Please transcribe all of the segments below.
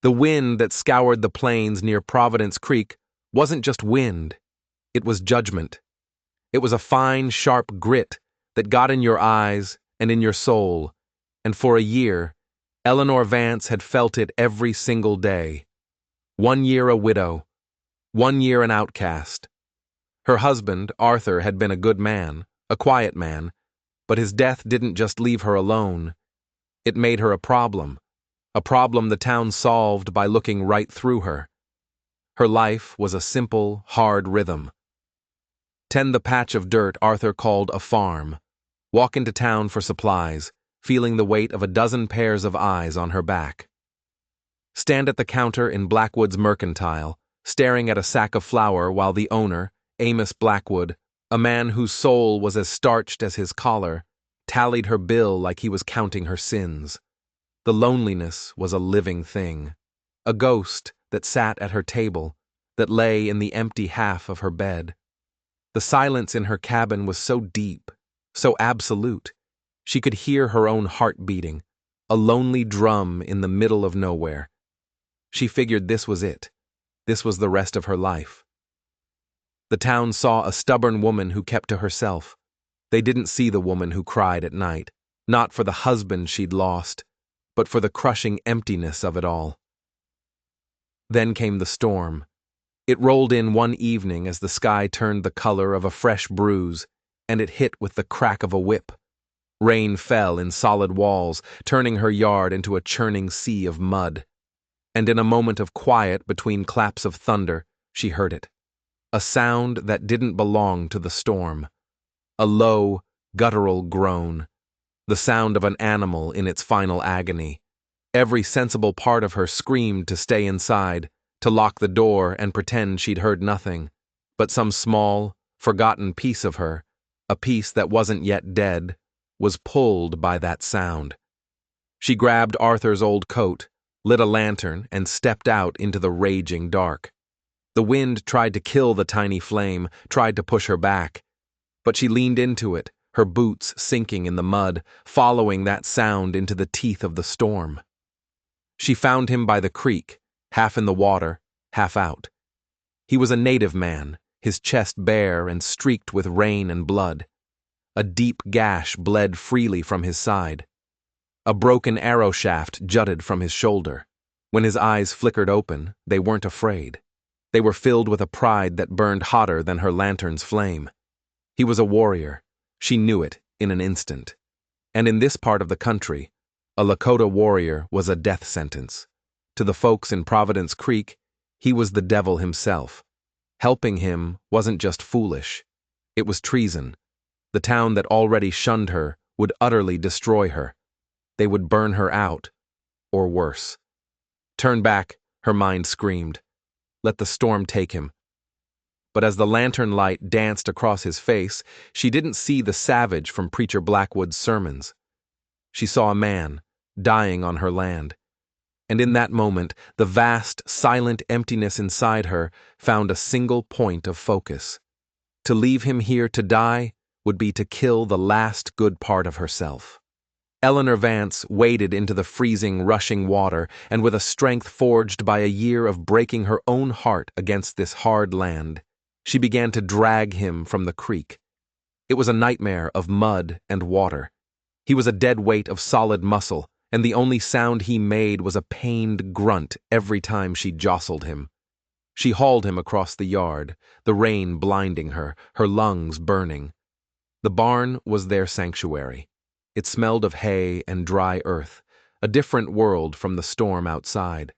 The wind that scoured the plains near Providence Creek wasn't just wind, it was judgment. It was a fine, sharp grit that got in your eyes and in your soul, and for a year, Eleanor Vance had felt it every single day. 1 year a widow, 1 year an outcast. Her husband, Arthur, had been a good man, a quiet man, but his death didn't just leave her alone. It made her a problem the town solved by looking right through her. Her life was a simple, hard rhythm. Tend the patch of dirt Arthur called a farm. Walk into town for supplies, feeling the weight of a dozen pairs of eyes on her back. Stand at the counter in Blackwood's Mercantile, staring at a sack of flour while the owner, Amos Blackwood, a man whose soul was as starched as his collar, tallied her bill like he was counting her sins. The loneliness was a living thing, a ghost that sat at her table, that lay in the empty half of her bed. The silence in her cabin was so deep, so absolute. She could hear her own heart beating, a lonely drum in the middle of nowhere. She figured this was it. This was the rest of her life. The town saw a stubborn woman who kept to herself. They didn't see the woman who cried at night, not for the husband she'd lost, but for the crushing emptiness of it all. Then came the storm. It rolled in one evening as the sky turned the color of a fresh bruise, and it hit with the crack of a whip. Rain fell in solid walls, turning her yard into a churning sea of mud. And in a moment of quiet between claps of thunder, she heard it. A sound that didn't belong to the storm. A low, guttural groan. The sound of an animal in its final agony. Every sensible part of her screamed to stay inside, to lock the door and pretend she'd heard nothing. But some small, forgotten piece of her, a piece that wasn't yet dead, was pulled by that sound. She grabbed Arthur's old coat, lit a lantern, and stepped out into the raging dark. The wind tried to kill the tiny flame, tried to push her back. But she leaned into it, her boots sinking in the mud, following that sound into the teeth of the storm. She found him by the creek, half in the water, half out. He was a native man, his chest bare and streaked with rain and blood. A deep gash bled freely from his side. A broken arrow shaft jutted from his shoulder. When his eyes flickered open, they weren't afraid. They were filled with a pride that burned hotter than her lantern's flame. He was a warrior. She knew it in an instant. And in this part of the country, a Lakota warrior was a death sentence. To the folks in Providence Creek, he was the devil himself. Helping him wasn't just foolish. It was treason. The town that already shunned her would utterly destroy her. They would burn her out, or worse. Turn back, her mind screamed. Let the storm take him. But as the lantern light danced across his face, she didn't see the savage from Preacher Blackwood's sermons. She saw a man, dying on her land. And in that moment, the vast, silent emptiness inside her found a single point of focus. To leave him here to die would be to kill the last good part of herself. Eleanor Vance waded into the freezing, rushing water, and with a strength forged by a year of breaking her own heart against this hard land, she began to drag him from the creek. It was a nightmare of mud and water. He was a dead weight of solid muscle, and the only sound he made was a pained grunt every time she jostled him. She hauled him across the yard, the rain blinding her, her lungs burning. The barn was their sanctuary. It smelled of hay and dry earth, a different world from the storm outside.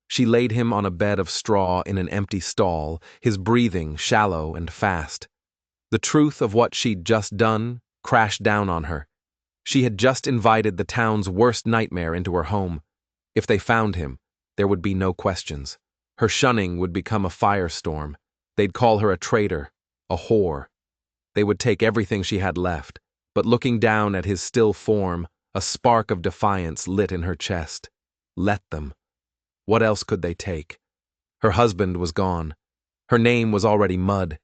She laid him on a bed of straw in an empty stall, his breathing shallow and fast. The truth of what she'd just done crashed down on her. She had just invited the town's worst nightmare into her home. If they found him, there would be no questions. Her shunning would become a firestorm. They'd call her a traitor, a whore. They would take everything she had left, but looking down at his still form, a spark of defiance lit in her chest. Let them. What else could they take? Her husband was gone. Her name was already mud.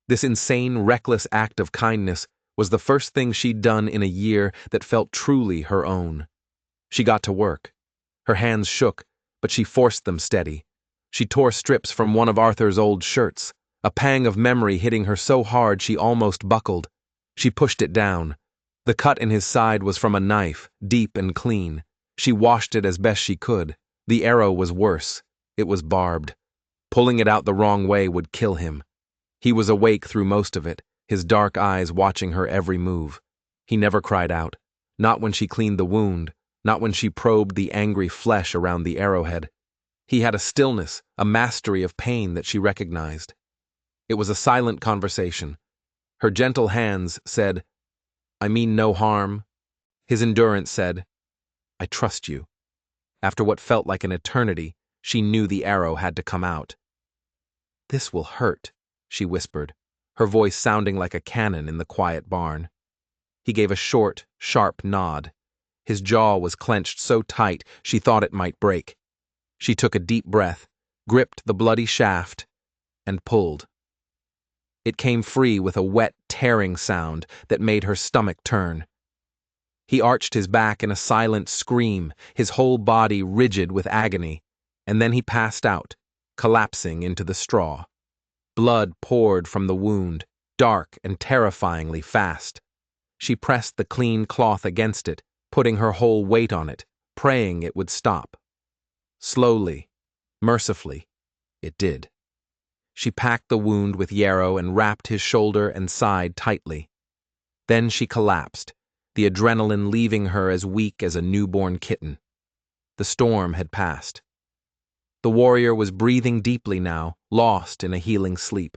This insane, reckless act of kindness was the first thing she'd done in a year that felt truly her own. She got to work. Her hands shook, but she forced them steady. She tore strips from one of Arthur's old shirts, a pang of memory hitting her so hard she almost buckled. She pushed it down. The cut in his side was from a knife, deep and clean. She washed it as best she could. The arrow was worse. It was barbed. Pulling it out the wrong way would kill him. He was awake through most of it, his dark eyes watching her every move. He never cried out. Not when she cleaned the wound, not when she probed the angry flesh around the arrowhead. He had a stillness, a mastery of pain that she recognized. It was a silent conversation. Her gentle hands said, "I mean no harm." His endurance said, "I trust you." After what felt like an eternity, she knew the arrow had to come out. "This will hurt," she whispered, her voice sounding like a cannon in the quiet barn. He gave a short, sharp nod. His jaw was clenched so tight she thought it might break. She took a deep breath, gripped the bloody shaft, and pulled. It came free with a wet, tearing sound that made her stomach turn. He arched his back in a silent scream, his whole body rigid with agony, and then he passed out, collapsing into the straw. Blood poured from the wound, dark and terrifyingly fast. She pressed the clean cloth against it, putting her whole weight on it, praying it would stop. Slowly, mercifully, it did. She packed the wound with yarrow and wrapped his shoulder and side tightly. Then she collapsed, the adrenaline leaving her as weak as a newborn kitten. The storm had passed. The warrior was breathing deeply now, lost in a healing sleep.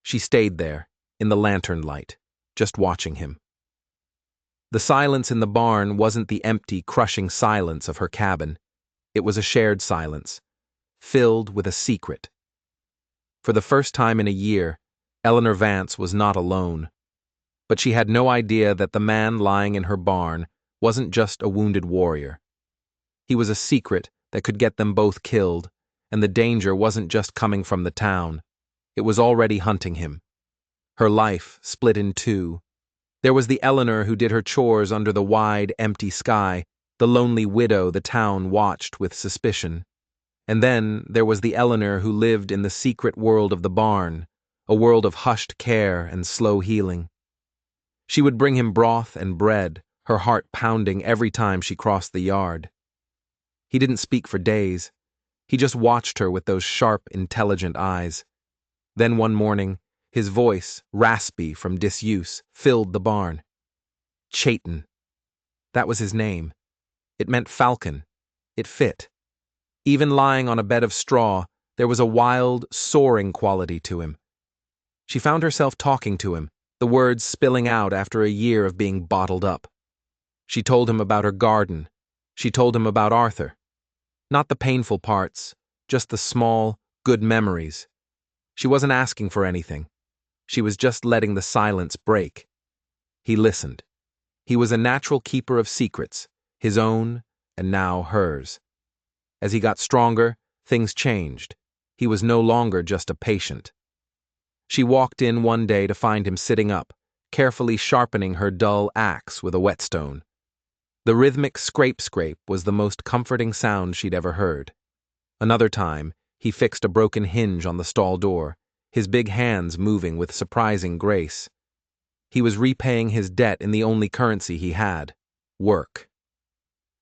She stayed there, in the lantern light, just watching him. The silence in the barn wasn't the empty, crushing silence of her cabin. It was a shared silence, filled with a secret. For the first time in a year, Eleanor Vance was not alone. But she had no idea that the man lying in her barn wasn't just a wounded warrior. He was a secret that could get them both killed, and the danger wasn't just coming from the town. It was already hunting him. Her life split in two. There was the Eleanor who did her chores under the wide, empty sky, the lonely widow the town watched with suspicion. And then there was the Eleanor who lived in the secret world of the barn, a world of hushed care and slow healing. She would bring him broth and bread, her heart pounding every time she crossed the yard. He didn't speak for days. He just watched her with those sharp, intelligent eyes. Then one morning, his voice, raspy from disuse, filled the barn. Chayton. That was his name. It meant falcon. It fit. Even lying on a bed of straw, there was a wild, soaring quality to him. She found herself talking to him, the words spilling out after a year of being bottled up. She told him about her garden. She told him about Arthur. Not the painful parts, just the small, good memories. She wasn't asking for anything. She was just letting the silence break. He listened. He was a natural keeper of secrets, his own and now hers. As he got stronger, things changed. He was no longer just a patient. She walked in one day to find him sitting up, carefully sharpening her dull axe with a whetstone. The rhythmic scrape-scrape was the most comforting sound she'd ever heard. Another time, he fixed a broken hinge on the stall door, his big hands moving with surprising grace. He was repaying his debt in the only currency he had, work.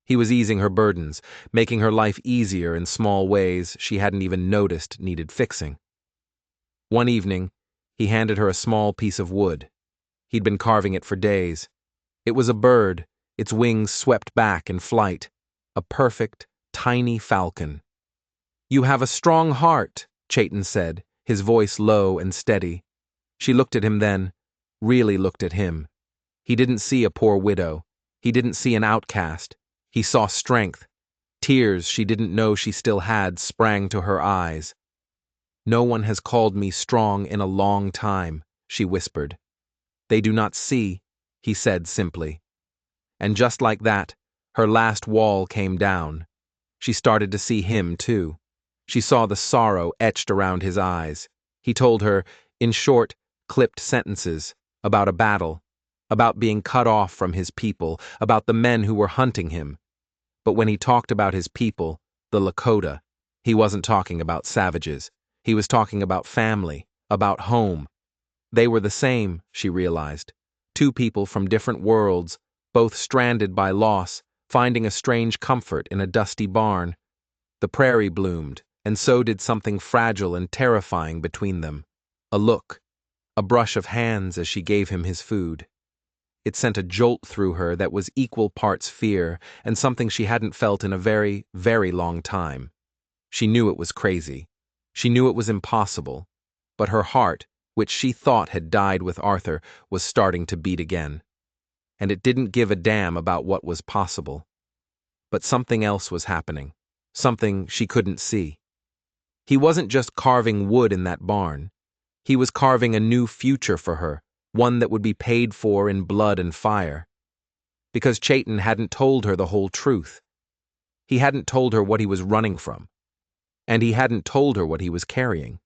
He was easing her burdens, making her life easier in small ways she hadn't even noticed needed fixing. One evening, he handed her a small piece of wood. He'd been carving it for days. It was a bird, its wings swept back in flight. A perfect, tiny falcon. "You have a strong heart," Chayton said, his voice low and steady. She looked at him then, really looked at him. He didn't see a poor widow. He didn't see an outcast. He saw strength. Tears she didn't know she still had sprang to her eyes. "No one has called me strong in a long time," she whispered. "They do not see," he said simply. And just like that, her last wall came down. She started to see him, too. She saw the sorrow etched around his eyes. He told her, in short, clipped sentences, about a battle, about being cut off from his people, about the men who were hunting him. But when he talked about his people, the Lakota. He wasn't talking about savages. He was talking about family, about home. They were the same, she realized. Two people from different worlds, both stranded by loss, finding a strange comfort in a dusty barn. The prairie bloomed, and so did something fragile and terrifying between them. A look, a brush of hands as she gave him his food. It sent a jolt through her that was equal parts fear and something she hadn't felt in a very, very long time. She knew it was crazy. She knew it was impossible. But her heart, which she thought had died with Arthur, was starting to beat again. And it didn't give a damn about what was possible. But something else was happening. Something she couldn't see. He wasn't just carving wood in that barn. He was carving a new future for her, one that would be paid for in blood and fire. Because Chayton hadn't told her the whole truth. He hadn't told her what he was running from. And he hadn't told her what he was carrying.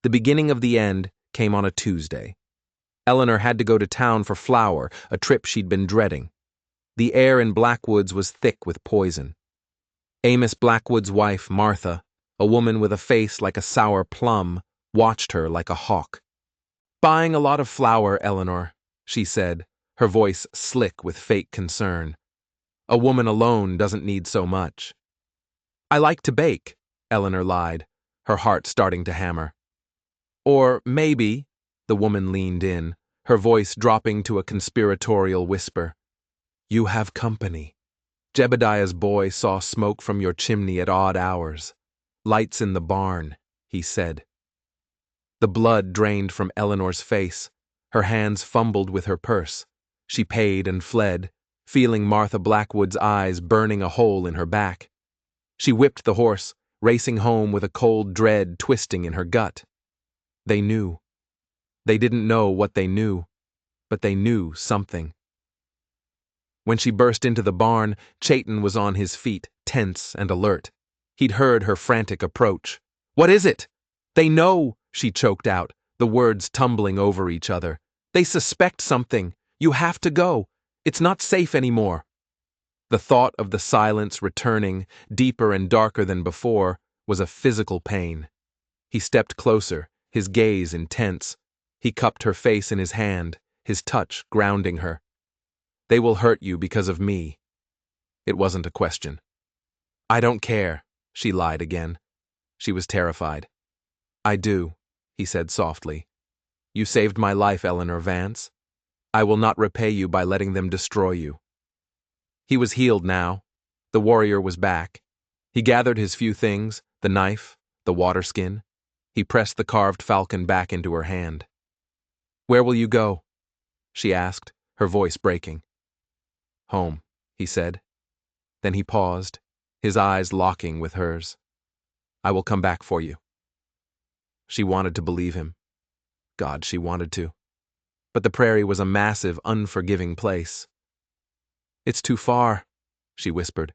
The beginning of the end came on a Tuesday. Eleanor had to go to town for flour, a trip she'd been dreading. The air in Blackwoods was thick with poison. Amos Blackwood's wife, Martha, a woman with a face like a sour plum, watched her like a hawk. "Buying a lot of flour, Eleanor," she said, her voice slick with fake concern. "A woman alone doesn't need so much." "I like to bake," Eleanor lied, her heart starting to hammer. "Or maybe," the woman leaned in, her voice dropping to a conspiratorial whisper, "you have company. Jebediah's boy saw smoke from your chimney at odd hours. Lights in the barn," he said. The blood drained from Eleanor's face. Her hands fumbled with her purse. She paid and fled, feeling Martha Blackwood's eyes burning a hole in her back. She whipped the horse, racing home with a cold dread twisting in her gut. They knew. They didn't know what they knew, but they knew something. When she burst into the barn, Chayton was on his feet, tense and alert. He'd heard her frantic approach. "What is it?" "They know," she choked out, the words tumbling over each other. "They suspect something. You have to go. It's not safe anymore." The thought of the silence returning, deeper and darker than before, was a physical pain. He stepped closer, his gaze intense. He cupped her face in his hand, his touch grounding her. "They will hurt you because of me." It wasn't a question. "I don't care," she lied again. She was terrified. "I do," he said softly. "You saved my life, Eleanor Vance. I will not repay you by letting them destroy you." He was healed now. The warrior was back. He gathered his few things, the knife, the water skin. He pressed the carved falcon back into her hand. "Where will you go?" she asked, her voice breaking. "Home," he said. Then he paused, his eyes locking with hers. "I will come back for you." She wanted to believe him. God, she wanted to. But the prairie was a massive, unforgiving place. "It's too far," she whispered.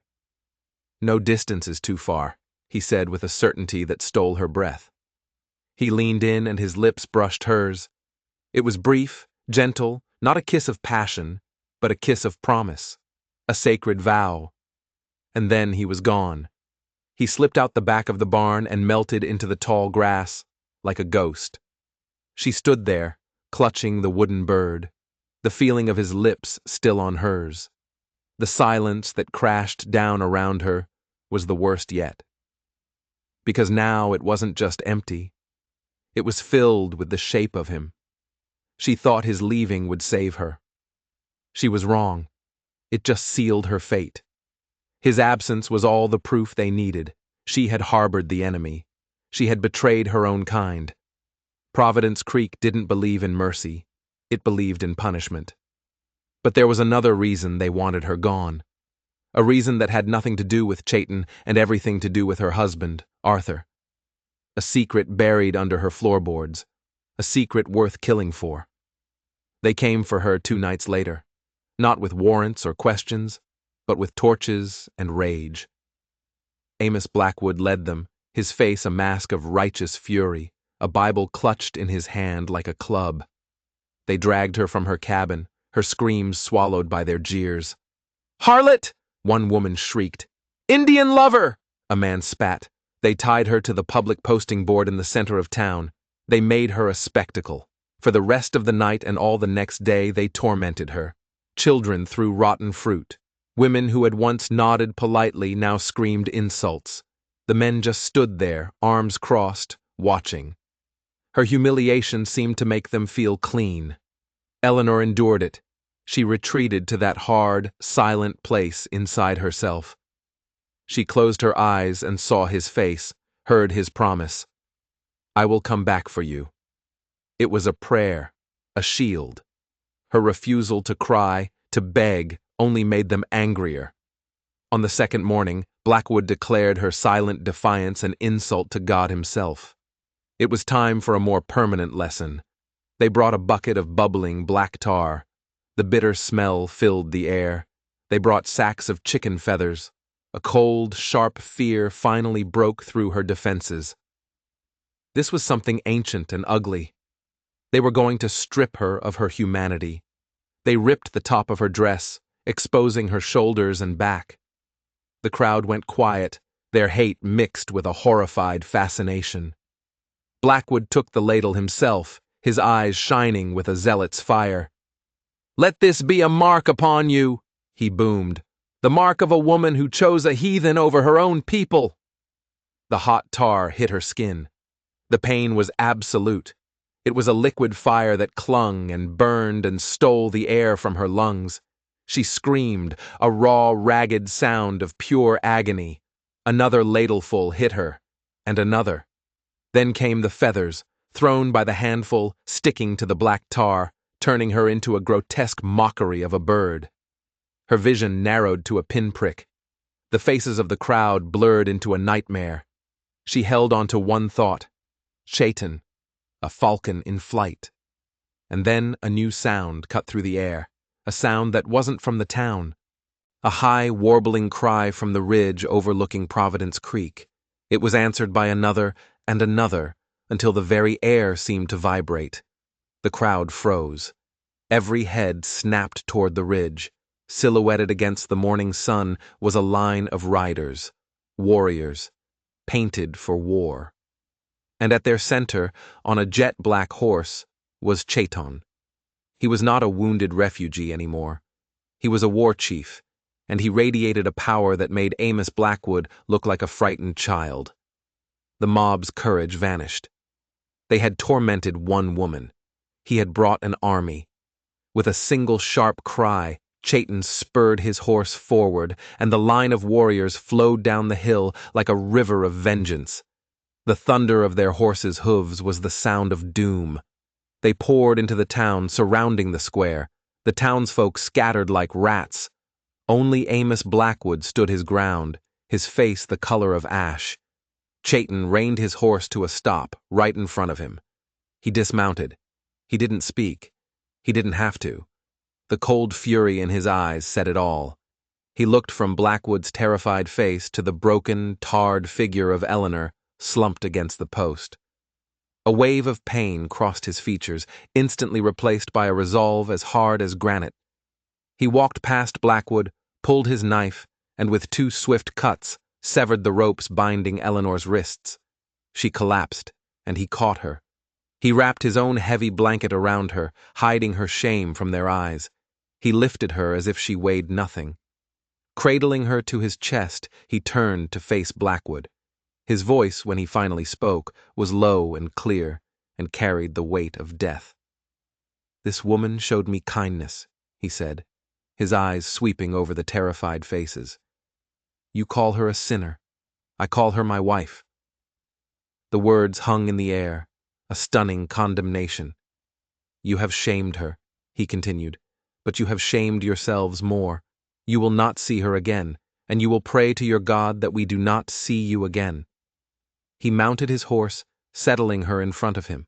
"No distance is too far," he said with a certainty that stole her breath. He leaned in and his lips brushed hers. It was brief, gentle, not a kiss of passion, but a kiss of promise, a sacred vow. And then he was gone. He slipped out the back of the barn and melted into the tall grass, like a ghost. She stood there, clutching the wooden bird, the feeling of his lips still on hers. The silence that crashed down around her was the worst yet. Because now it wasn't just empty. It was filled with the shape of him. She thought his leaving would save her. She was wrong. It just sealed her fate. His absence was all the proof they needed. She had harbored the enemy. She had betrayed her own kind. Providence Creek didn't believe in mercy. It believed in punishment. But there was another reason they wanted her gone. A reason that had nothing to do with Chayton and everything to do with her husband, Arthur. A secret buried under her floorboards. A secret worth killing for. They came for her 2 nights later. Not with warrants or questions, but with torches and rage. Amos Blackwood led them, his face a mask of righteous fury, a Bible clutched in his hand like a club. They dragged her from her cabin, her screams swallowed by their jeers. "Harlot!" one woman shrieked. Indian lover! A man spat. They tied her to the public posting board in the center of town. They made her a spectacle. For the rest of the night and all the next day, they tormented her. Children threw rotten fruit. Women who had once nodded politely now screamed insults. The men just stood there, arms crossed, watching. Her humiliation seemed to make them feel clean. Eleanor endured it. She retreated to that hard, silent place inside herself. She closed her eyes and saw his face, heard his promise. I will come back for you. It was a prayer, a shield. Her refusal to cry, to beg, only made them angrier. On the second morning, Blackwood declared her silent defiance an insult to God himself. It was time for a more permanent lesson. They brought a bucket of bubbling black tar. The bitter smell filled the air. They brought sacks of chicken feathers. A cold, sharp fear finally broke through her defenses. This was something ancient and ugly. They were going to strip her of her humanity. They ripped the top of her dress, exposing her shoulders and back. The crowd went quiet, their hate mixed with a horrified fascination. Blackwood took the ladle himself, his eyes shining with a zealot's fire. "Let this be a mark upon you," he boomed, "the mark of a woman who chose a heathen over her own people." The hot tar hit her skin. The pain was absolute. It was a liquid fire that clung and burned and stole the air from her lungs. She screamed, a raw, ragged sound of pure agony. Another ladleful hit her, and another. Then came the feathers, thrown by the handful, sticking to the black tar, turning her into a grotesque mockery of a bird. Her vision narrowed to a pinprick. The faces of the crowd blurred into a nightmare. She held on to one thought: Chaitan, a falcon in flight. And then a new sound cut through the air, a sound that wasn't from the town. A high, warbling cry from the ridge overlooking Providence Creek. It was answered by another and another, until the very air seemed to vibrate. The crowd froze. Every head snapped toward the ridge. Silhouetted against the morning sun was a line of riders, warriors, painted for war. And at their center, on a jet-black horse, was Chaitan. He was not a wounded refugee anymore. He was a war chief, and he radiated a power that made Amos Blackwood look like a frightened child. The mob's courage vanished. They had tormented one woman. He had brought an army. With a single sharp cry, Chaitan spurred his horse forward, and the line of warriors flowed down the hill like a river of vengeance. The thunder of their horses' hooves was the sound of doom. They poured into the town, surrounding the square. The townsfolk scattered like rats. Only Amos Blackwood stood his ground, his face the color of ash. Chaitan reined his horse to a stop, right in front of him. He dismounted. He didn't speak. He didn't have to. The cold fury in his eyes said it all. He looked from Blackwood's terrified face to the broken, tarred figure of Eleanor, slumped against the post. A wave of pain crossed his features, instantly replaced by a resolve as hard as granite. He walked past Blackwood, pulled his knife, and with two swift cuts, severed the ropes binding Eleanor's wrists. She collapsed, and he caught her. He wrapped his own heavy blanket around her, hiding her shame from their eyes. He lifted her as if she weighed nothing. Cradling her to his chest, he turned to face Blackwood. His voice, when he finally spoke, was low and clear, and carried the weight of death. "This woman showed me kindness," he said, his eyes sweeping over the terrified faces. "You call her a sinner. I call her my wife." The words hung in the air, a stunning condemnation. "You have shamed her," he continued, "but you have shamed yourselves more. You will not see her again, and you will pray to your God that we do not see you again." He mounted his horse, settling her in front of him.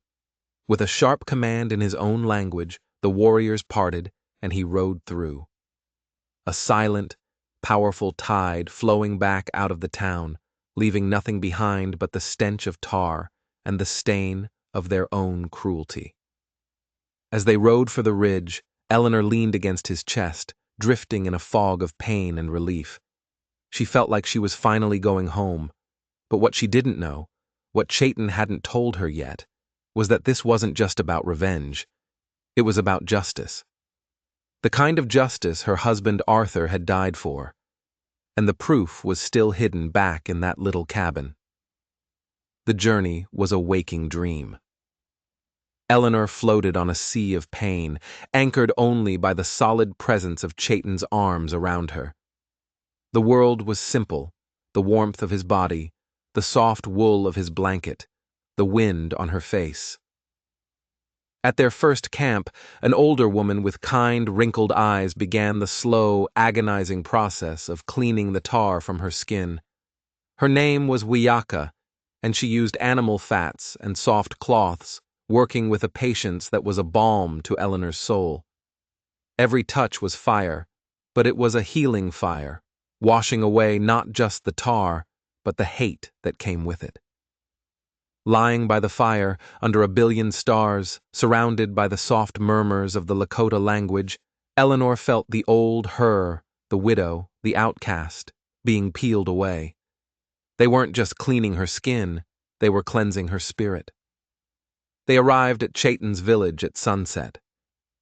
With a sharp command in his own language, the warriors parted, and he rode through. A silent, powerful tide flowing back out of the town, leaving nothing behind but the stench of tar and the stain of their own cruelty. As they rode for the ridge, Eleanor leaned against his chest, drifting in a fog of pain and relief. She felt like she was finally going home. But what she didn't know, what Chayton hadn't told her yet, was that this wasn't just about revenge. It was about justice. The kind of justice her husband Arthur had died for. And the proof was still hidden back in that little cabin. The journey was a waking dream. Eleanor floated on a sea of pain, anchored only by the solid presence of Chayton's arms around her. The world was simple, the warmth of his body, the soft wool of his blanket, the wind on her face. At their first camp, an older woman with kind, wrinkled eyes began the slow, agonizing process of cleaning the tar from her skin. Her name was Wiyaka, and she used animal fats and soft cloths, working with a patience that was a balm to Eleanor's soul. Every touch was fire, but it was a healing fire, washing away not just the tar, but the hate that came with it. Lying by the fire, under a billion stars, surrounded by the soft murmurs of the Lakota language, Eleanor felt the old her, the widow, the outcast, being peeled away. They weren't just cleaning her skin, they were cleansing her spirit. They arrived at Chayton's village at sunset.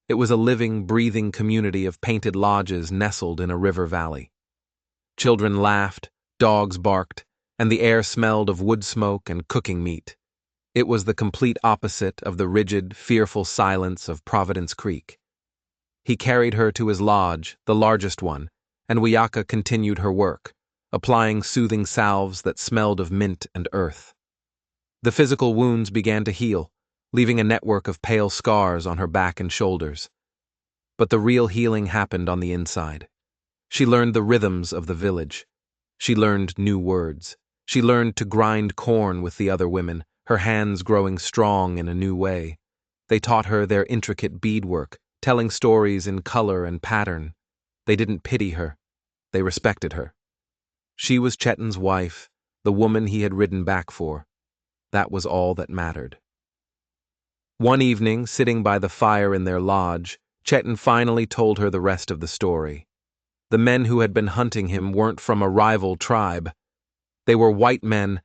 It was a living, breathing community of painted lodges nestled in a river valley. Children laughed, dogs barked, and the air smelled of wood smoke and cooking meat. It was the complete opposite of the rigid, fearful silence of Providence Creek. He carried her to his lodge, the largest one, and Wiyaka continued her work, applying soothing salves that smelled of mint and earth. The physical wounds began to heal, leaving a network of pale scars on her back and shoulders. But the real healing happened on the inside. She learned the rhythms of the village. She learned new words. She learned to grind corn with the other women, her hands growing strong in a new way. They taught her their intricate beadwork, telling stories in color and pattern. They didn't pity her. They respected her. She was Chetan's wife, the woman he had ridden back for. That was all that mattered. One evening, sitting by the fire in their lodge, Chetan finally told her the rest of the story. The men who had been hunting him weren't from a rival tribe. They were white men,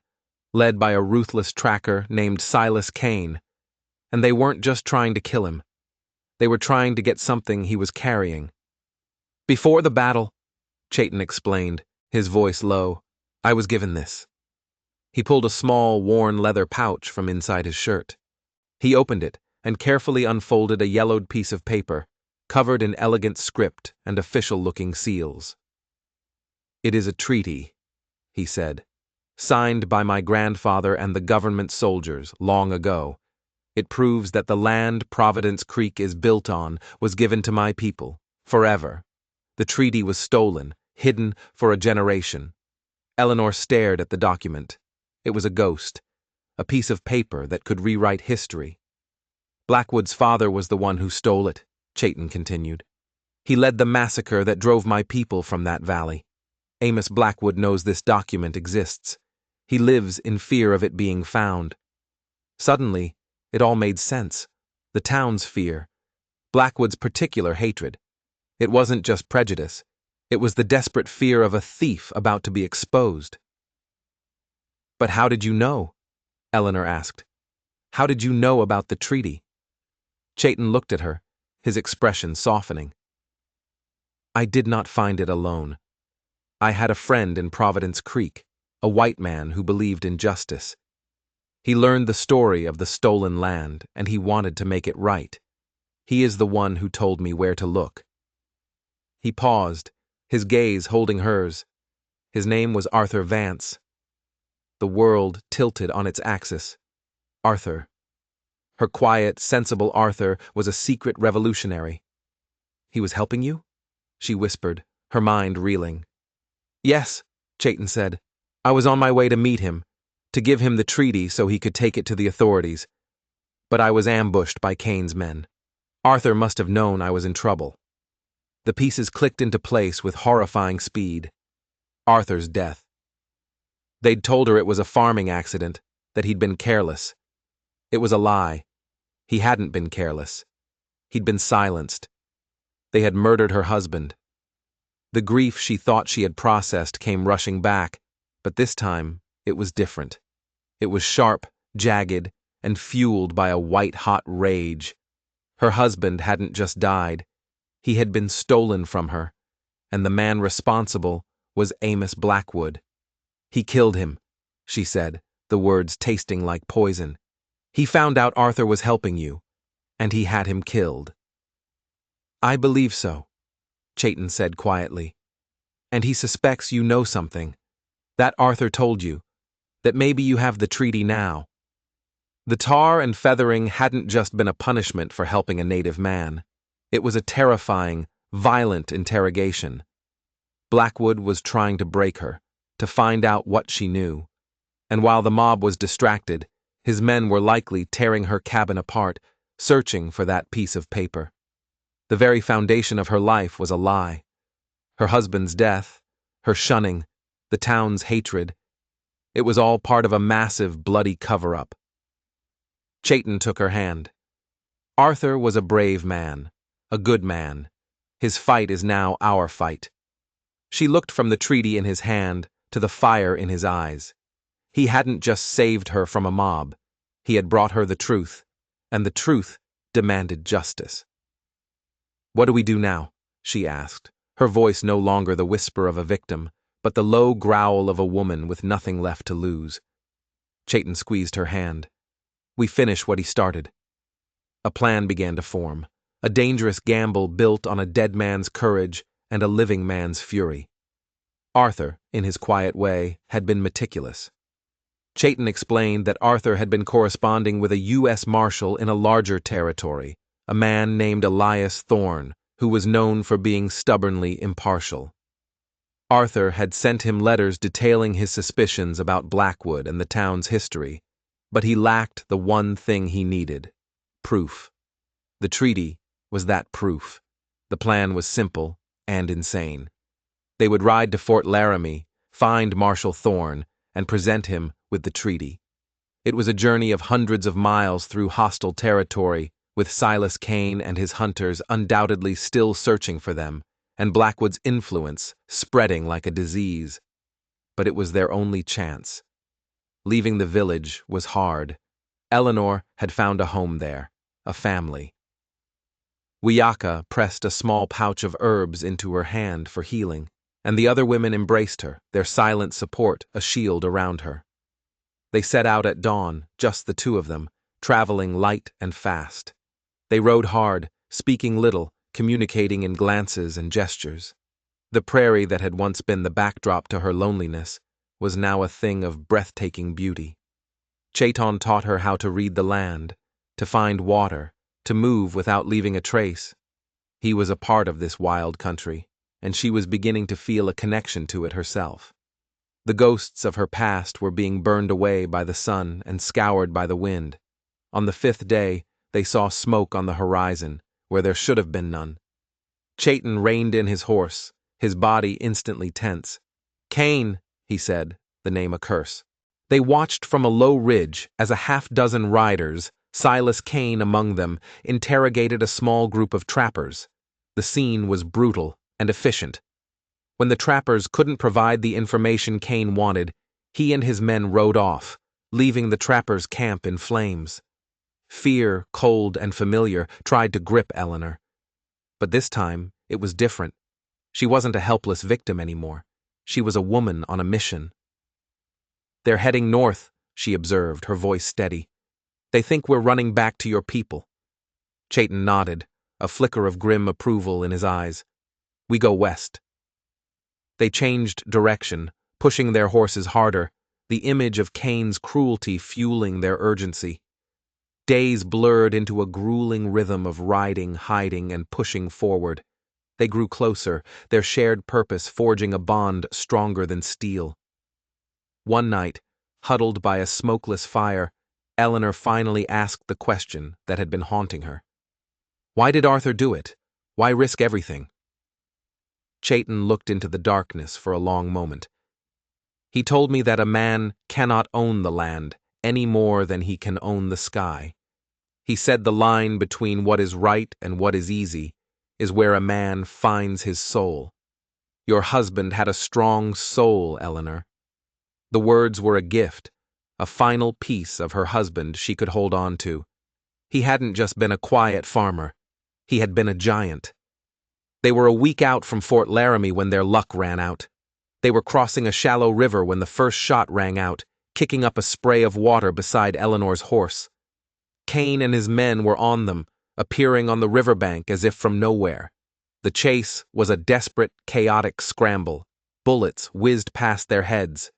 led by a ruthless tracker named Silas Kane, and they weren't just trying to kill him. They were trying to get something he was carrying. Before the battle, Chayton explained, his voice low, I was given this. He pulled a small, worn leather pouch from inside his shirt. He opened it and carefully unfolded a yellowed piece of paper, covered in elegant script and official-looking seals. It is a treaty, he said, signed by my grandfather and the government soldiers long ago. It proves that the land Providence Creek is built on was given to my people, forever. The treaty was stolen, hidden for a generation. Eleanor stared at the document. It was a ghost, a piece of paper that could rewrite history. Blackwood's father was the one who stole it, Chayton continued. He led the massacre that drove my people from that valley. Amos Blackwood knows this document exists. He lives in fear of it being found. Suddenly, it all made sense. The town's fear. Blackwood's particular hatred. It wasn't just prejudice. It was the desperate fear of a thief about to be exposed. But how did you know? Eleanor asked. How did you know about the treaty? Chayton looked at her, his expression softening. I did not find it alone. I had a friend in Providence Creek, a white man who believed in justice. He learned the story of the stolen land, and he wanted to make it right. He is the one who told me where to look. He paused, his gaze holding hers. His name was Arthur Vance. The world tilted on its axis. Arthur. Her quiet, sensible Arthur was a secret revolutionary. He was helping you? She whispered, her mind reeling. Yes, Chayton said. I was on my way to meet him, to give him the treaty so he could take it to the authorities. But I was ambushed by Kane's men. Arthur must have known I was in trouble. The pieces clicked into place with horrifying speed. Arthur's death. They'd told her it was a farming accident, that he'd been careless. It was a lie. He hadn't been careless. He'd been silenced. They had murdered her husband. The grief she thought she had processed came rushing back, but this time it was different. It was sharp, jagged, and fueled by a white-hot rage. Her husband hadn't just died. He had been stolen from her, and the man responsible was Amos Blackwood. "He killed him," she said, the words tasting like poison. "He found out Arthur was helping you, and he had him killed." "I believe so," Chayton said quietly. "And he suspects you know something. That Arthur told you. That maybe you have the treaty now." The tar and feathering hadn't just been a punishment for helping a native man. It was a terrifying, violent interrogation. Blackwood was trying to break her, to find out what she knew. And while the mob was distracted, his men were likely tearing her cabin apart, searching for that piece of paper. The very foundation of her life was a lie. Her husband's death, her shunning, the town's hatred. It was all part of a massive, bloody cover-up. Chayton took her hand. "Arthur was a brave man, a good man. His fight is now our fight." She looked from the treaty in his hand to the fire in his eyes. He hadn't just saved her from a mob. He had brought her the truth, and the truth demanded justice. "What do we do now?" she asked, her voice no longer the whisper of a victim, but the low growl of a woman with nothing left to lose. Chayton squeezed her hand. "We finish what he started." A plan began to form, a dangerous gamble built on a dead man's courage and a living man's fury. Arthur, in his quiet way, had been meticulous. Chayton explained that Arthur had been corresponding with a U.S. Marshal in a larger territory, a man named Elias Thorne, who was known for being stubbornly impartial. Arthur had sent him letters detailing his suspicions about Blackwood and the town's history, but he lacked the one thing he needed: proof. The treaty was that proof. The plan was simple and insane. They would ride to Fort Laramie, find Marshal Thorne, and present him with the treaty. It was a journey of hundreds of miles through hostile territory, with Silas Kane and his hunters undoubtedly still searching for them, and Blackwood's influence spreading like a disease. But it was their only chance. Leaving the village was hard. Eleanor had found a home there, a family. Wiyaka pressed a small pouch of herbs into her hand for healing, and the other women embraced her, their silent support a shield around her. They set out at dawn, just the two of them, traveling light and fast. They rode hard, speaking little, communicating in glances and gestures. The prairie that had once been the backdrop to her loneliness was now a thing of breathtaking beauty. Chayton taught her how to read the land, to find water, to move without leaving a trace. He was a part of this wild country, and she was beginning to feel a connection to it herself. The ghosts of her past were being burned away by the sun and scoured by the wind. On the 5th day, they saw smoke on the horizon, where there should have been none. Chayton reined in his horse, his body instantly tense. "Kane," he said, the name a curse. They watched from a low ridge as a half-dozen riders, Silas Kane among them, interrogated a small group of trappers. The scene was brutal and efficient. When the trappers couldn't provide the information Kane wanted, he and his men rode off, leaving the trappers' camp in flames. Fear, cold and familiar, tried to grip Eleanor. But this time, it was different. She wasn't a helpless victim anymore. She was a woman on a mission. "They're heading north," she observed, her voice steady. "They think we're running back to your people." Chayton nodded, a flicker of grim approval in his eyes. "We go west." They changed direction, pushing their horses harder, the image of Kane's cruelty fueling their urgency. Days blurred into a grueling rhythm of riding, hiding, and pushing forward. They grew closer, their shared purpose forging a bond stronger than steel. One night, huddled by a smokeless fire, Eleanor finally asked the question that had been haunting her. Why did Arthur do it? Why risk everything? Chayton looked into the darkness for a long moment. "He told me that a man cannot own the land any more than he can own the sky. He said the line between what is right and what is easy is where a man finds his soul." Your husband had a strong soul, Eleanor. The words were a gift, a final piece of her husband she could hold on to. He hadn't just been a quiet farmer. He had been a giant. They were a week out from Fort Laramie when their luck ran out. They were crossing a shallow river when the first shot rang out, kicking up a spray of water beside Eleanor's horse. Kane and his men were on them, appearing on the riverbank as if from nowhere. The chase was a desperate, chaotic scramble. Bullets whizzed past their heads.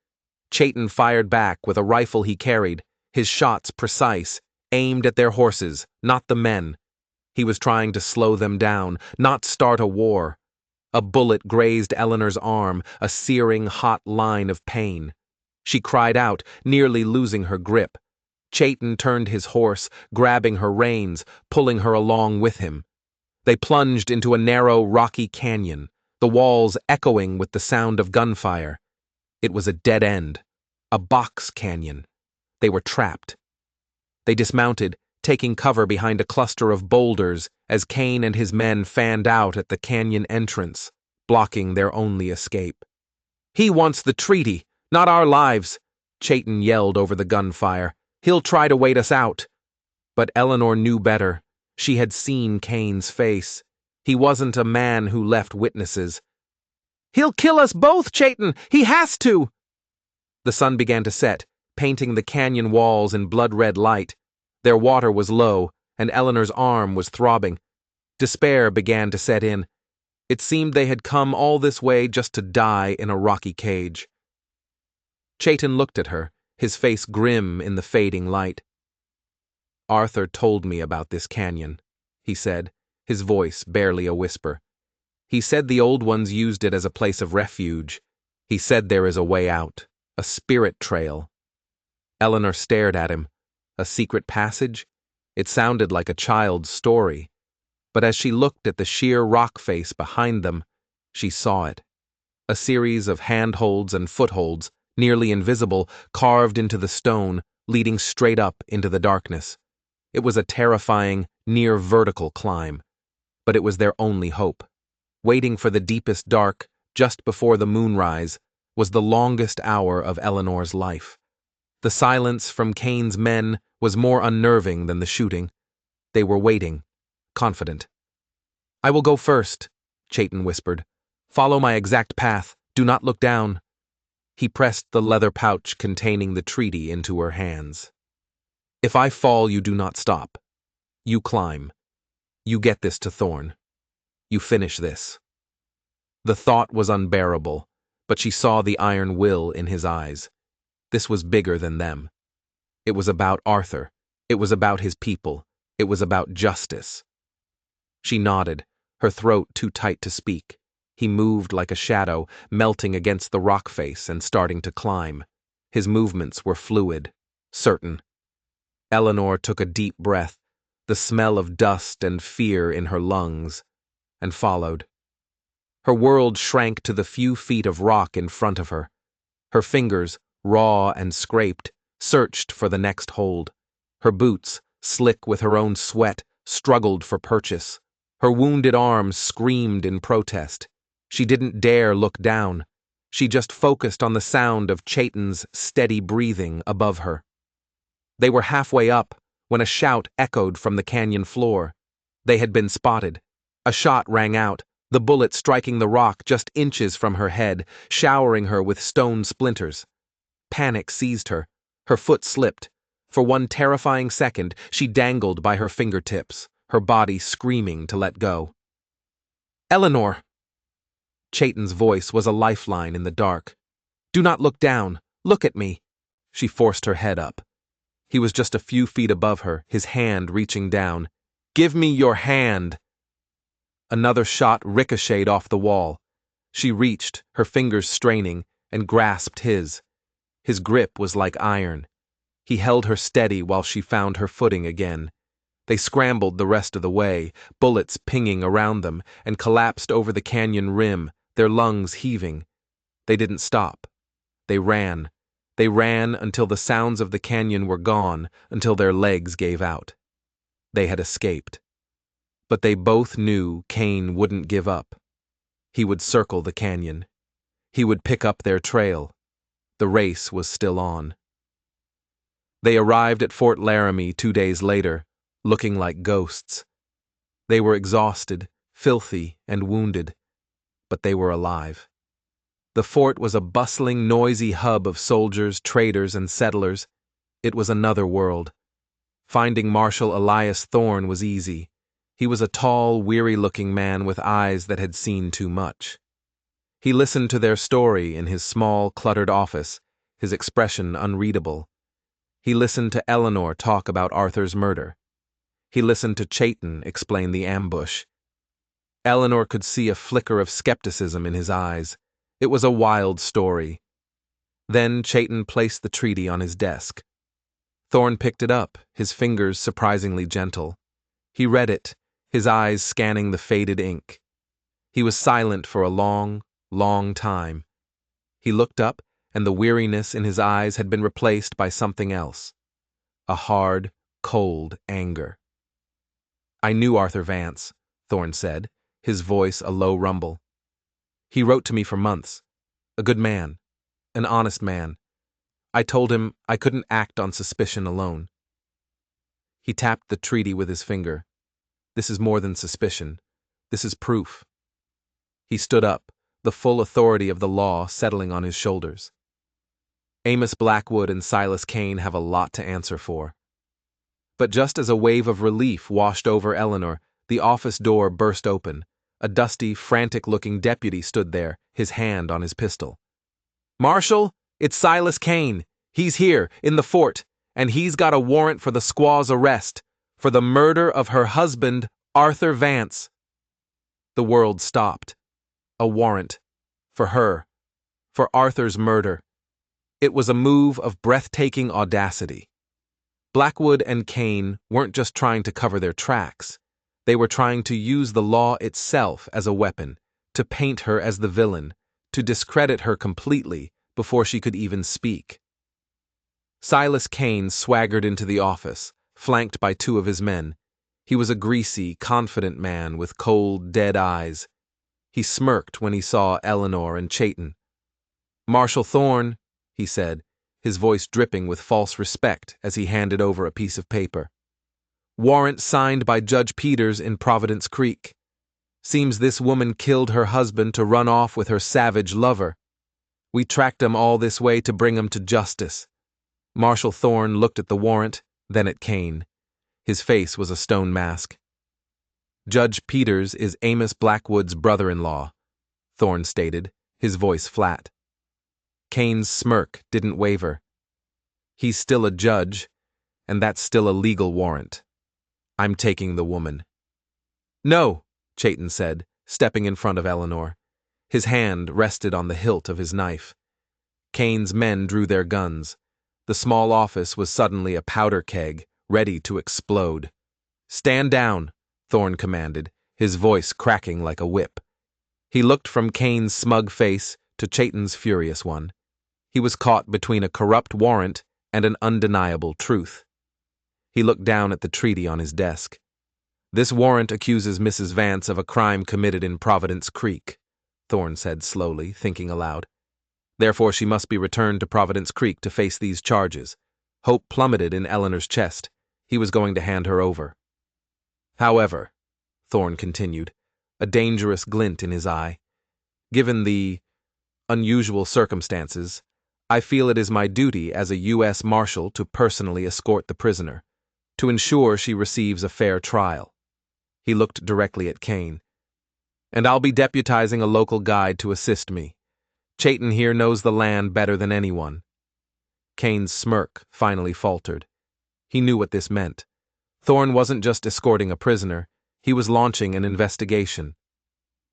Chayton fired back with a rifle he carried, his shots precise, aimed at their horses, not the men. He was trying to slow them down, not start a war. A bullet grazed Eleanor's arm, a searing, hot line of pain. She cried out, nearly losing her grip. Chayton turned his horse, grabbing her reins, pulling her along with him. They plunged into a narrow, rocky canyon, the walls echoing with the sound of gunfire. It was a dead end, a box canyon. They were trapped. They dismounted, taking cover behind a cluster of boulders as Kane and his men fanned out at the canyon entrance, blocking their only escape. "He wants the treaty, not our lives," Chayton yelled over the gunfire. "He'll try to wait us out." But Eleanor knew better. She had seen Kane's face. He wasn't a man who left witnesses. "He'll kill us both, Chayton! He has to!" The sun began to set, painting the canyon walls in blood-red light. Their water was low, and Eleanor's arm was throbbing. Despair began to set in. It seemed they had come all this way just to die in a rocky cage. Chayton looked at her, his face grim in the fading light. "Arthur told me about this canyon," he said, his voice barely a whisper. "He said the old ones used it as a place of refuge. He said there is a way out, a spirit trail." Eleanor stared at him. A secret passage? It sounded like a child's story. But as she looked at the sheer rock face behind them, she saw it. A series of handholds and footholds, nearly invisible, carved into the stone, leading straight up into the darkness. It was a terrifying, near-vertical climb. But it was their only hope. Waiting for the deepest dark, just before the moonrise, was the longest hour of Eleanor's life. The silence from Kane's men was more unnerving than the shooting. They were waiting, confident. "I will go first," Chayton whispered. "Follow my exact path. Do not look down." He pressed the leather pouch containing the treaty into her hands. "If I fall, you do not stop. You climb. You get this to Thorn. You finish this." The thought was unbearable, but she saw the iron will in his eyes. This was bigger than them. It was about Arthur. It was about his people. It was about justice. She nodded, her throat too tight to speak. He moved like a shadow, melting against the rock face and starting to climb. His movements were fluid, certain. Eleanor took a deep breath, the smell of dust and fear in her lungs, and followed. Her world shrank to the few feet of rock in front of her. Her fingers, raw and scraped, searched for the next hold. Her boots, slick with her own sweat, struggled for purchase. Her wounded arms screamed in protest. She didn't dare look down. She just focused on the sound of Chayton's steady breathing above her. They were halfway up when a shout echoed from the canyon floor. They had been spotted. A shot rang out, the bullet striking the rock just inches from her head, showering her with stone splinters. Panic seized her. Her foot slipped. For one terrifying second, she dangled by her fingertips, her body screaming to let go. "Eleanor!" Chayton's voice was a lifeline in the dark. "Do not look down. Look at me." She forced her head up. He was just a few feet above her, his hand reaching down. "Give me your hand!" Another shot ricocheted off the wall. She reached, her fingers straining, and grasped his. His grip was like iron. He held her steady while she found her footing again. They scrambled the rest of the way, bullets pinging around them, and collapsed over the canyon rim, their lungs heaving. They didn't stop. They ran. They ran until the sounds of the canyon were gone, until their legs gave out. They had escaped. But they both knew Kane wouldn't give up. He would circle the canyon. He would pick up their trail. The race was still on. They arrived at Fort Laramie 2 days later, looking like ghosts. They were exhausted, filthy, and wounded, but they were alive. The fort was a bustling, noisy hub of soldiers, traders, and settlers. It was another world. Finding Marshal Elias Thorne was easy. He was a tall, weary-looking man with eyes that had seen too much. He listened to their story in his small, cluttered office, his expression unreadable. He listened to Eleanor talk about Arthur's murder. He listened to Chayton explain the ambush. Eleanor could see a flicker of skepticism in his eyes. It was a wild story. Then Chayton placed the treaty on his desk. Thorne picked it up, his fingers surprisingly gentle. He read it, his eyes scanning the faded ink. He was silent for a long, long time. He looked up, and the weariness in his eyes had been replaced by something else. A hard, cold anger. "I knew Arthur Vance," Thorne said, his voice a low rumble. "He wrote to me for months. A good man. An honest man. I told him I couldn't act on suspicion alone." He tapped the treaty with his finger. "This is more than suspicion. This is proof." He stood up, the full authority of the law settling on his shoulders. Amos Blackwood and Silas Kane have a lot to answer for. But just as a wave of relief washed over Eleanor, the office door burst open. A dusty, frantic-looking deputy stood there, his hand on his pistol. "Marshal, it's Silas Kane. He's here, in the fort, and he's got a warrant for the squaw's arrest, for the murder of her husband, Arthur Vance." The world stopped. A warrant. For her. For Arthur's murder. It was a move of breathtaking audacity. Blackwood and Kane weren't just trying to cover their tracks. They were trying to use the law itself as a weapon, to paint her as the villain, to discredit her completely before she could even speak. Silas Kane swaggered into the office, flanked by 2 of his men. He was a greasy, confident man with cold, dead eyes. He smirked when he saw Eleanor and Chayton. "Marshal Thorne," he said, his voice dripping with false respect as he handed over a piece of paper. "Warrant signed by Judge Peters in Providence Creek. Seems this woman killed her husband to run off with her savage lover. We tracked 'em all this way to bring 'em to justice." Marshal Thorne looked at the warrant, then at Kane. His face was a stone mask. "Judge Peters is Amos Blackwood's brother-in-law," Thorne stated, his voice flat. Kane's smirk didn't waver. "He's still a judge, and that's still a legal warrant. I'm taking the woman." "No," Chayton said, stepping in front of Eleanor. His hand rested on the hilt of his knife. Kane's men drew their guns. The small office was suddenly a powder keg, ready to explode. "Stand down," Thorne commanded, his voice cracking like a whip. He looked from Kane's smug face to Chayton's furious one. He was caught between a corrupt warrant and an undeniable truth. He looked down at the treaty on his desk. "This warrant accuses Mrs. Vance of a crime committed in Providence Creek," Thorne said slowly, thinking aloud. "Therefore she must be returned to Providence Creek to face these charges." Hope plummeted in Eleanor's chest. He was going to hand her over. "However," Thorne continued, a dangerous glint in his eye, "given the unusual circumstances, I feel it is my duty as a U.S. Marshal to personally escort the prisoner, to ensure she receives a fair trial." He looked directly at Kane. "And I'll be deputizing a local guide to assist me. Chayton here knows the land better than anyone." Kane's smirk finally faltered. He knew what this meant. Thorne wasn't just escorting a prisoner, he was launching an investigation.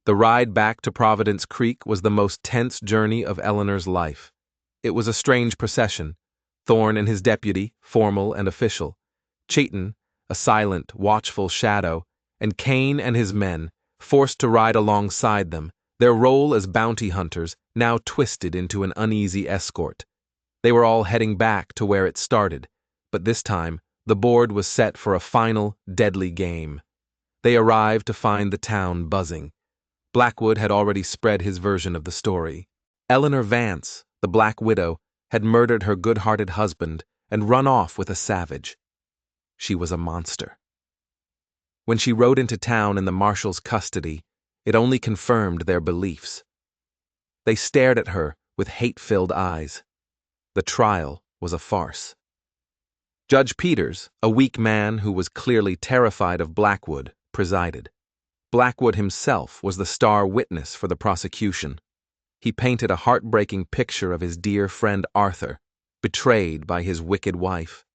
The ride back to Providence Creek was the most tense journey of Eleanor's life. It was a strange procession. Thorne and his deputy, formal and official. Chayton, a silent, watchful shadow, and Kane and his men, forced to ride alongside them, their role as bounty hunters now twisted into an uneasy escort. They were all heading back to where it started, but this time the board was set for a final, deadly game. They arrived to find the town buzzing. Blackwood had already spread his version of the story. Eleanor Vance, the Black Widow, had murdered her good-hearted husband and run off with a savage. She was a monster. When she rode into town in the marshal's custody, it only confirmed their beliefs. They stared at her with hate-filled eyes. The trial was a farce. Judge Peters, a weak man who was clearly terrified of Blackwood, presided. Blackwood himself was the star witness for the prosecution. He painted a heartbreaking picture of his dear friend Arthur, betrayed by his wicked wife.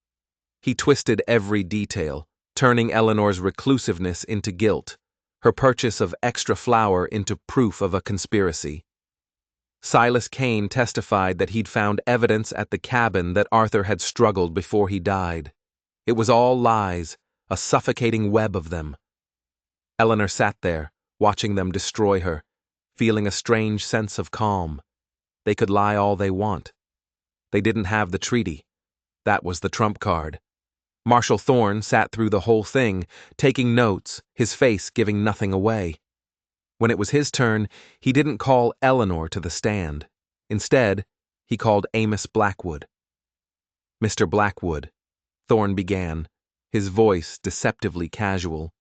He twisted every detail, turning Eleanor's reclusiveness into guilt, her purchase of extra flour into proof of a conspiracy. Silas Kane testified that he'd found evidence at the cabin that Arthur had struggled before he died. It was all lies, a suffocating web of them. Eleanor sat there, watching them destroy her, feeling a strange sense of calm. They could lie all they want. They didn't have the treaty. That was the trump card. Marshal Thorne sat through the whole thing, taking notes, his face giving nothing away. When it was his turn, he didn't call Eleanor to the stand. Instead, he called Amos Blackwood. "Mr. Blackwood," Thorne began, his voice deceptively casual.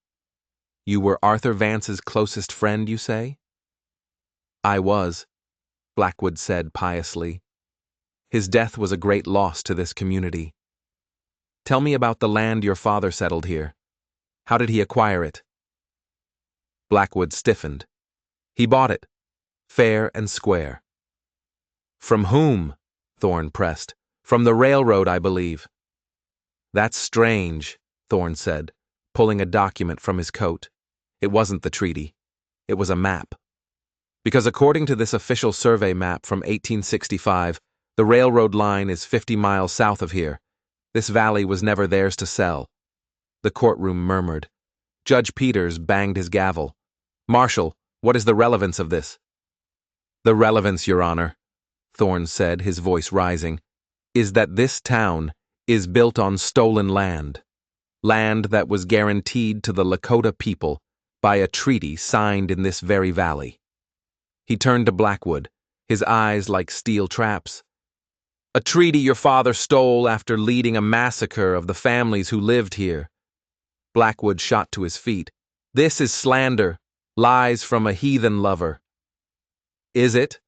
"You were Arthur Vance's closest friend, you say?" "I was," Blackwood said piously. "His death was a great loss to this community. Tell me about the land your father settled here. How did he acquire it?" Blackwood stiffened. "He bought it, fair and square." "From whom?" Thorne pressed. "From the railroad, I believe." "That's strange," Thorne said, pulling a document from his coat. It wasn't the treaty. It was a map. Because according to this official survey map from 1865, the railroad line is 50 miles south of here. This valley was never theirs to sell. The courtroom murmured. Judge Peters banged his gavel. "Marshal, what is the relevance of this?" "The relevance, Your Honor," Thorne said, his voice rising, "is that this town is built on stolen land. Land that was guaranteed to the Lakota people by a treaty signed in this very valley." He turned to Blackwood, his eyes like steel traps. "A treaty your father stole after leading a massacre of the families who lived here." Blackwood shot to his feet. "This is slander, lies from a heathen lover." "Is it?"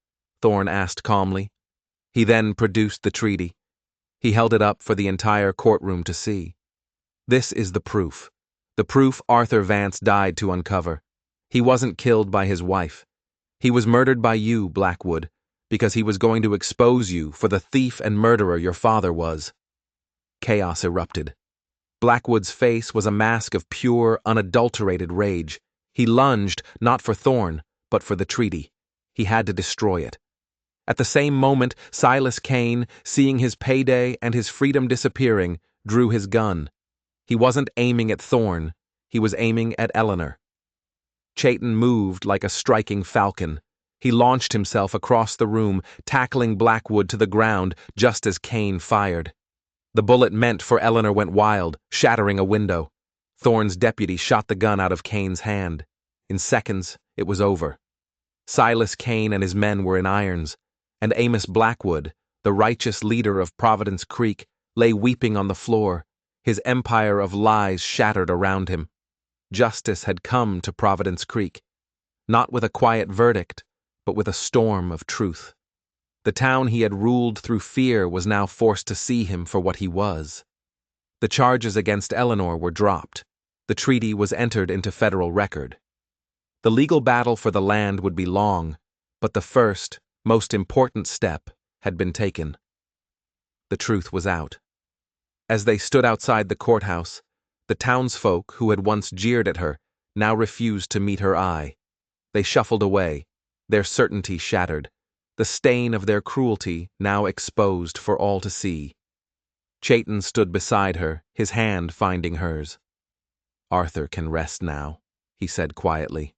Thorne asked calmly. He then produced the treaty. He held it up for the entire courtroom to see. "This is the proof Arthur Vance died to uncover. He wasn't killed by his wife. He was murdered by you, Blackwood, because he was going to expose you for the thief and murderer your father was." Chaos erupted. Blackwood's face was a mask of pure, unadulterated rage. He lunged, not for Thorne, but for the treaty. He had to destroy it. At the same moment, Silas Kane, seeing his payday and his freedom disappearing, drew his gun. He wasn't aiming at Thorne. He was aiming at Eleanor. Chayton moved like a striking falcon. He launched himself across the room, tackling Blackwood to the ground just as Kane fired. The bullet meant for Eleanor went wild, shattering a window. Thorne's deputy shot the gun out of Kane's hand. In seconds, it was over. Silas Kane and his men were in irons, and Amos Blackwood, the righteous leader of Providence Creek, lay weeping on the floor, his empire of lies shattered around him. Justice had come to Providence Creek, not with a quiet verdict, but with a storm of truth. The town he had ruled through fear was now forced to see him for what he was. The charges against Eleanor were dropped. The treaty was entered into federal record. The legal battle for the land would be long, but the first, most important step had been taken. The truth was out. As they stood outside the courthouse, the townsfolk who had once jeered at her now refused to meet her eye. They shuffled away, their certainty shattered, the stain of their cruelty now exposed for all to see. Chayton stood beside her, his hand finding hers. "Arthur can rest now," he said quietly.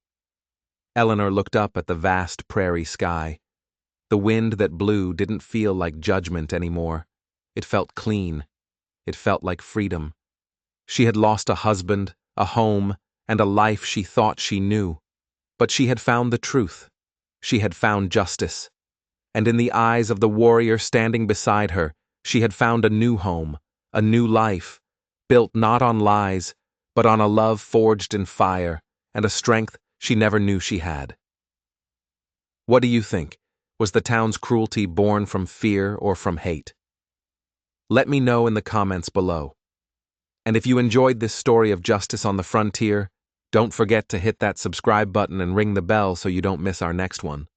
Eleanor looked up at the vast prairie sky. The wind that blew didn't feel like judgment anymore. It felt clean. It felt like freedom. She had lost a husband, a home, and a life she thought she knew. But she had found the truth. She had found justice. And in the eyes of the warrior standing beside her, she had found a new home, a new life, built not on lies, but on a love forged in fire, and a strength she never knew she had. What do you think? Was the town's cruelty born from fear or from hate? Let me know in the comments below. And if you enjoyed this story of justice on the frontier, don't forget to hit that subscribe button and ring the bell so you don't miss our next one.